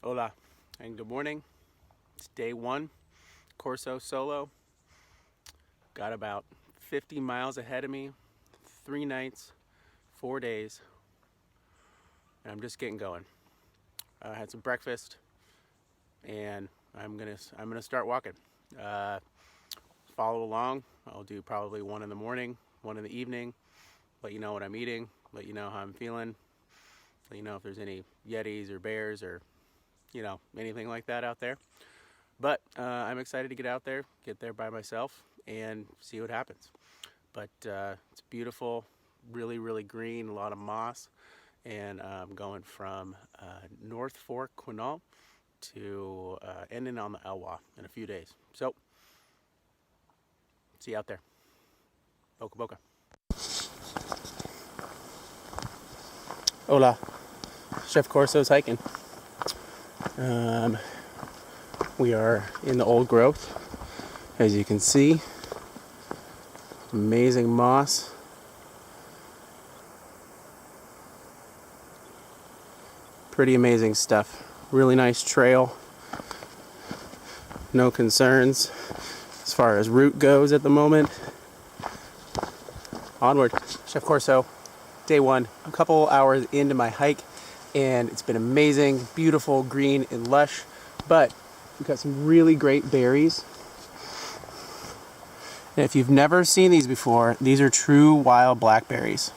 Hola and good morning. It's day one, Corso solo. Got about 50 miles ahead of me, 3 nights, 4 days, and I'm just getting going. I had some breakfast, and I'm gonna start walking. Uh, Follow along. I'll do probably one in the morning, one in the evening. Let you know what I'm eating. Let you know how I'm feeling. Let you know if there's any yetis or bears or anything like that out there. But I'm excited to get there by myself, and see what happens. But it's beautiful, really, really green, a lot of moss, and I'm going from North Fork, Quinault, to ending on the Elwha in a few days. So, see you out there. Boca Boca. Hola, Chef Corso's hiking. Um, we are in the old growth, as you can see. Amazing moss. Pretty amazing stuff. Really nice trail. No concerns as far as route goes at the moment. Onward. Chef Corso, day one. A couple hours into my hike, and it's been amazing, beautiful, green, and lush. But we've got some really great berries. And if you've never seen these before, these are true wild blackberries.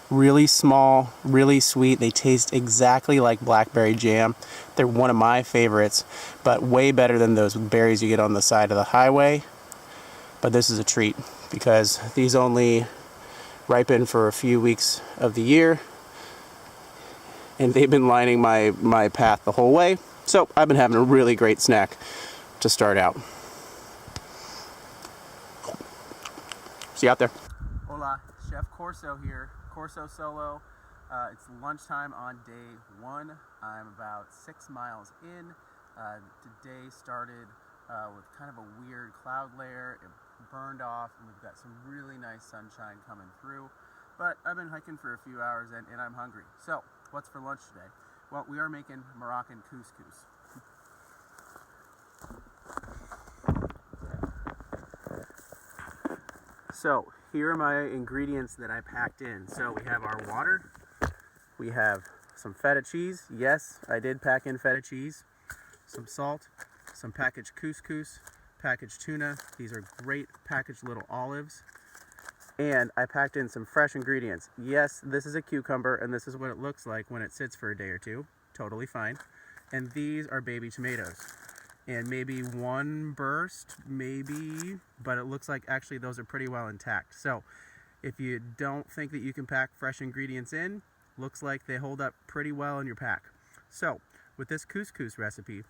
Really small, really sweet. They taste exactly like blackberry jam. They're one of my favorites, but way better than those berries you get on the side of the highway. But this is a treat because these only ripen for a few weeks of the year, and they've been lining my path the whole way. So I've been having a really great snack to start out. See you out there. Hola, Chef Corso here. Corso solo. It's lunchtime on day one. I'm about 6 miles in. Today started with kind of a weird cloud layer. It burned off, and we've got some really nice sunshine coming through. But I've been hiking for a few hours, and I'm hungry. So, what's for lunch today? Well, we are making Moroccan couscous. So, here are my ingredients that I packed in. So, we have our water. We have some feta cheese. Yes, I did pack in feta cheese. Some salt, some packaged couscous, packaged tuna. These are great packaged little olives. And I packed in some fresh ingredients. Yes, this is a cucumber, and this is what it looks like when it sits for a day or two. Totally fine. And these are baby tomatoes. And maybe one burst, maybe, but it looks like actually those are pretty well intact. So if you don't think that you can pack fresh ingredients in, looks like they hold up pretty well in your pack. So with this couscous recipe,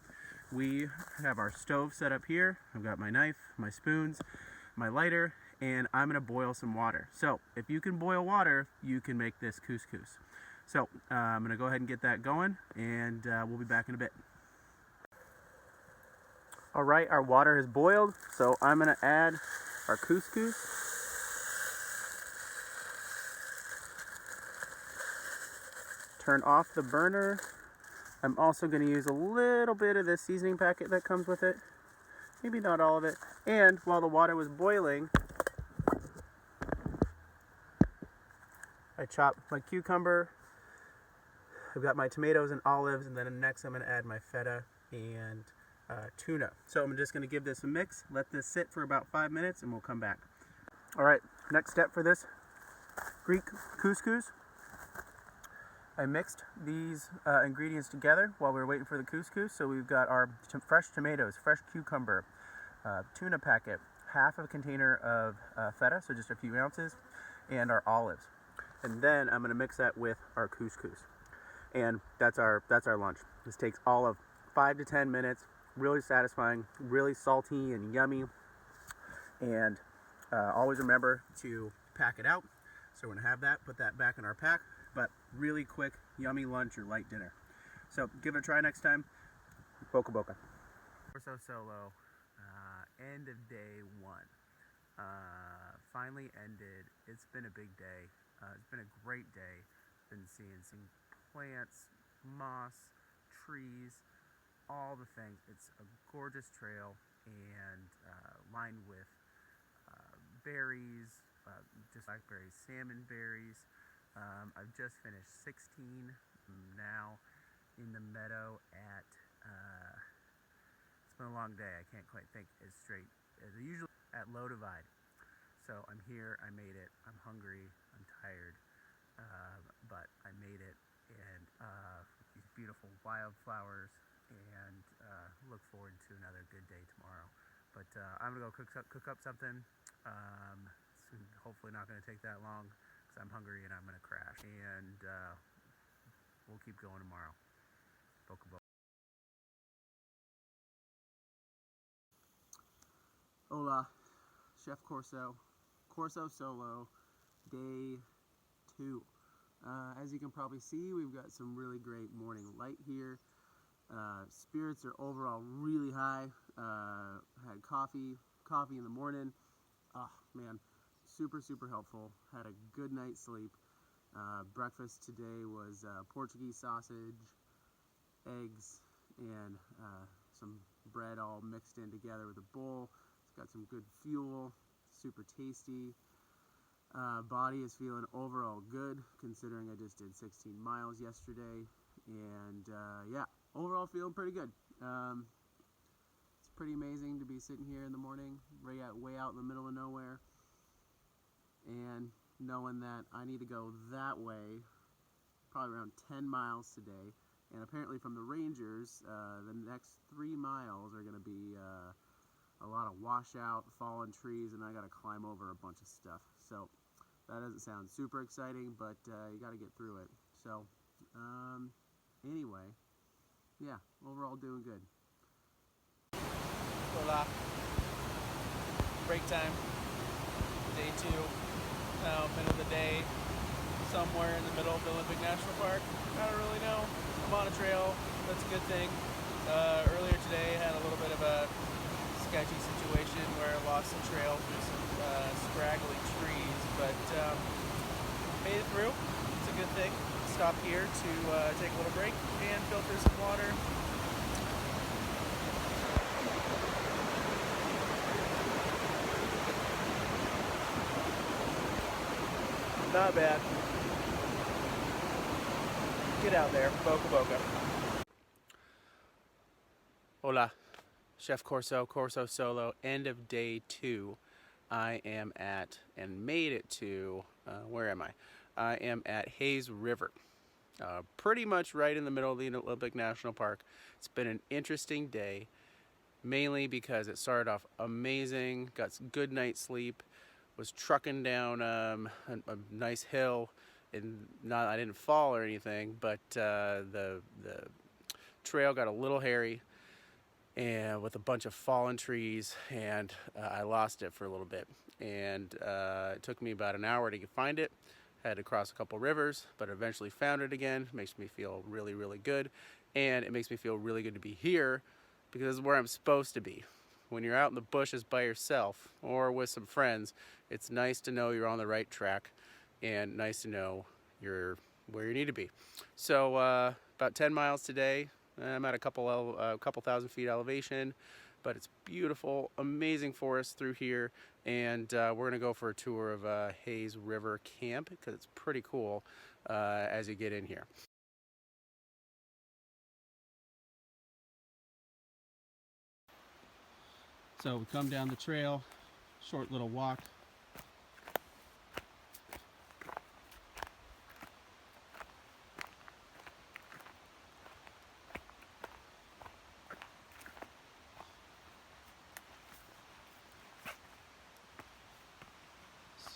we have our stove set up here. I've got my knife, my spoons, my lighter, and I'm gonna boil some water. So if you can boil water, you can make this couscous. So I'm gonna go ahead and get that going, and we'll be back in a bit. All right, our water has boiled, so I'm gonna add our couscous. Turn off the burner. I'm also gonna use a little bit of this seasoning packet that comes with it. Maybe not all of it. And while the water was boiling, I chopped my cucumber. I've got my tomatoes and olives, and then next I'm gonna add my feta and tuna. So I'm just going to give this a mix, let this sit for about 5 minutes, and we'll come back. All right, next step for this Greek couscous. I mixed these ingredients together while we were waiting for the couscous. So we've got our fresh tomatoes, fresh cucumber, tuna packet, half of a container of feta, so just a few ounces, and our olives. And then I'm going to mix that with our couscous. And that's our lunch. This takes all of 5 to 10 minutes. Really satisfying, really salty and yummy. And always remember to pack it out. So we're gonna have that, put that back in our pack, but really quick, yummy lunch or light dinner. So give it a try next time. Boca Boca. Corso solo, end of day one. Finally ended. It's been a big day. It's been a great day. Been seeing some plants, moss, trees, all the things. It's a gorgeous trail and lined with berries, just blackberries, salmon berries. I've just finished 16 now in the meadow at, it's been a long day, I can't quite think as straight as I usually, at low divide. So I'm here, I made it, I'm hungry, I'm tired, but I made it, and these beautiful wildflowers, and look forward to another good day tomorrow. But I'm gonna go cook up something. It's hopefully not gonna take that long because I'm hungry and I'm gonna crash. And we'll keep going tomorrow. Boca Boca. Hola, Chef Corso. Corso Solo, day 2. As you can probably see, we've got some really great morning light here. Spirits are overall really high. Had coffee in the morning. Oh man, super helpful. Had a good night's sleep. Breakfast today was Portuguese sausage, eggs, and some bread all mixed in together with a bowl. It's got some good fuel, super tasty. Body is feeling overall good, considering I just did 16 miles yesterday, and yeah, overall feeling pretty good. It's pretty amazing to be sitting here in the morning, way out in the middle of nowhere, and knowing that I need to go that way, probably around 10 miles today, and apparently from the rangers, the next 3 miles are going to be a lot of washout, fallen trees, and I got to climb over a bunch of stuff. So that doesn't sound super exciting, but you got to get through it. So anyway, yeah, overall doing good. Hola. Break time. Day 2. Middle of the day. Somewhere in the middle of the Olympic National Park. I don't really know. I'm on a trail. That's a good thing. Earlier today, I had a little bit of a sketchy situation where I lost the trail through some scraggly trees, but made it through. It's a good thing. Stop here to take a little break and filter some water. Not bad. Get out there, Boca Boca. Hola. Chef Corso Solo, end of day 2. I am at, and made it to, where am I? I am at Hayes River. Pretty much right in the middle of the Olympic National Park. It's been an interesting day, mainly because it started off amazing, got some good night's sleep, was trucking down a nice hill, and I didn't fall or anything, but the trail got a little hairy, and with a bunch of fallen trees, and I lost it for a little bit, and it took me about an hour to find it. Had to cross a couple rivers, but eventually found it again. It makes me feel really good, and it makes me feel really good to be here, because this is where I'm supposed to be. When you're out in the bushes by yourself or with some friends, it's nice to know you're on the right track, and nice to know you're where you need to be. So about 10 miles today. I'm at a couple thousand feet elevation, but it's beautiful, amazing forest through here, and we're gonna go for a tour of Hayes River Camp, because it's pretty cool as you get in here. So we come down the trail, short little walk.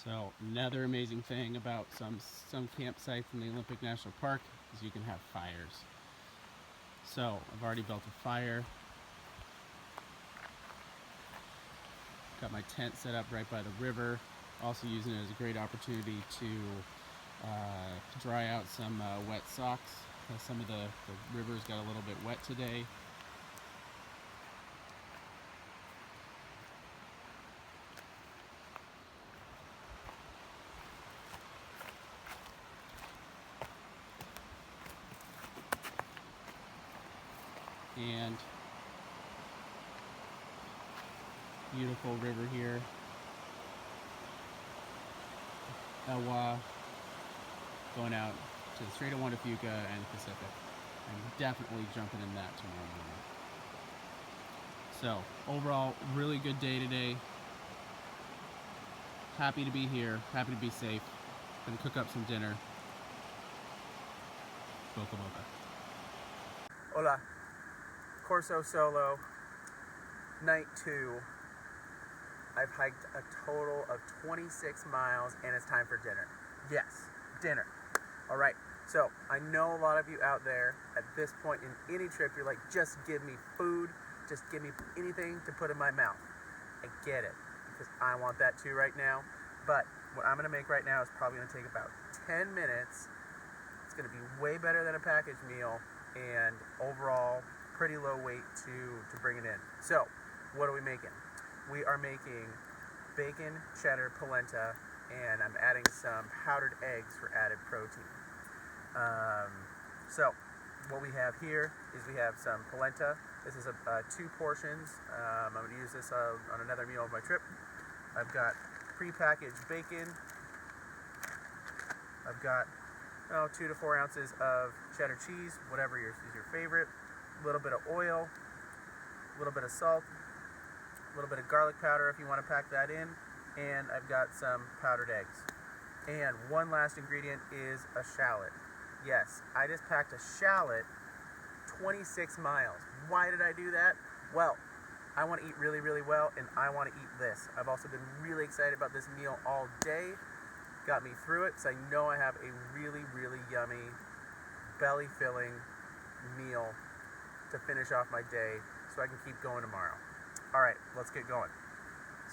So another amazing thing about some campsites in the Olympic National Park is you can have fires. So I've already built a fire. Got my tent set up right by the river. Also using it as a great opportunity to dry out some wet socks. Some of the rivers got a little bit wet today. and beautiful river here. Elwha, going out to the Strait of Juan de Fuca and the Pacific. I'm definitely jumping in that tomorrow morning. So, overall, really good day today. Happy to be here, happy to be safe. Gonna cook up some dinner. Boca boca. Hola. Corso solo, night 2. I've hiked a total of 26 miles and it's time for dinner. Yes, dinner. All right, so I know a lot of you out there at this point in any trip, you're like, just give me food, just give me anything to put in my mouth. I get it, because I want that too right now, but what I'm gonna make right now is probably gonna take about 10 minutes. It's gonna be way better than a packaged meal, and overall, pretty low weight to bring it in. So, what are we making? We are making bacon, cheddar, polenta, and I'm adding some powdered eggs for added protein. So, what we have here is we have some polenta. This is 2 portions. I'm going to use this on another meal of my trip. I've got pre-packaged bacon. I've got 2 to 4 ounces of cheddar cheese, whatever is your favorite. A little bit of oil, a little bit of salt, a little bit of garlic powder if you want to pack that in, and I've got some powdered eggs. And one last ingredient is a shallot. Yes, I just packed a shallot 26 miles. Why did I do that? Well, I want to eat really, really well, and I want to eat this. I've also been really excited about this meal all day. Got me through it, so I know I have a really, really yummy, belly-filling meal to finish off my day so I can keep going tomorrow. All right, let's get going.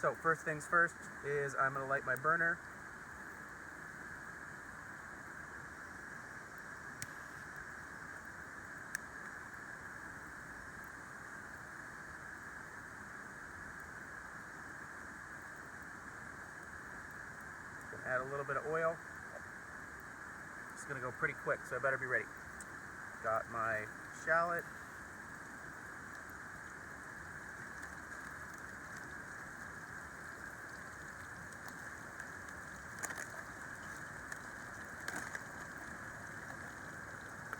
So first things first is I'm going to light my burner. Add a little bit of oil. It's going to go pretty quick, so I better be ready. Got my shallot.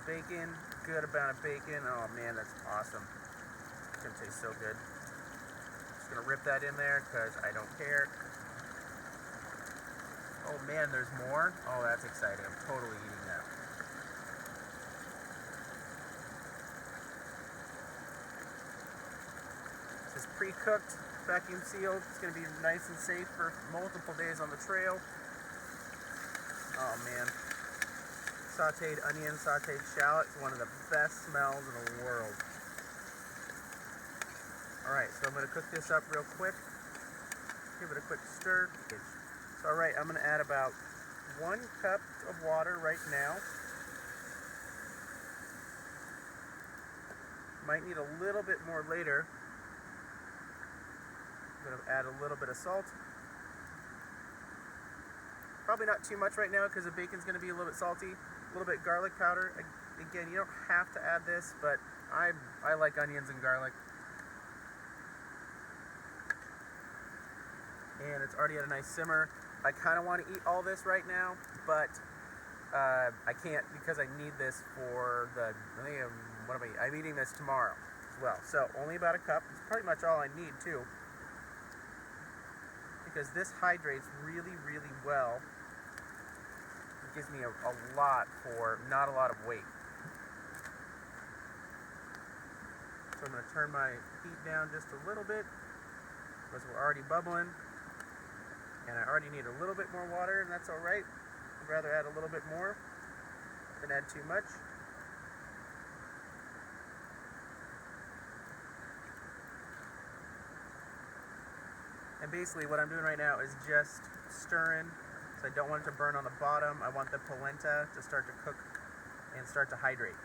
Bacon, good amount of bacon. Oh man, that's awesome. It's going to taste so good. Just going to rip that in there because I don't care. Oh man, there's more? Oh, that's exciting. I'm totally eating that. This is pre-cooked, vacuum sealed. It's going to be nice and safe for multiple days on the trail. Oh man. Sauteed onion, sauteed shallot is one of the best smells in the world. Alright, so I'm going to cook this up real quick. Give it a quick stir. So, alright, I'm going to add about 1 cup of water right now. Might need a little bit more later. I'm going to add a little bit of salt. Probably not too much right now because the bacon's going to be a little bit salty. A little bit garlic powder. Again, you don't have to add this, but I like onions and garlic. And it's already at a nice simmer. I kind of want to eat all this right now, but I can't because I need this for the, I'm eating this tomorrow as well. So only about a cup. It's pretty much all I need too. Because this hydrates really, really well. It gives me a lot for not a lot of weight. So I'm going to turn my heat down just a little bit because we're already bubbling. And I already need a little bit more water, and that's alright. I'd rather add a little bit more than add too much. And basically what I'm doing right now is just stirring, so I don't want it to burn on the bottom. I want the polenta to start to cook and start to hydrate.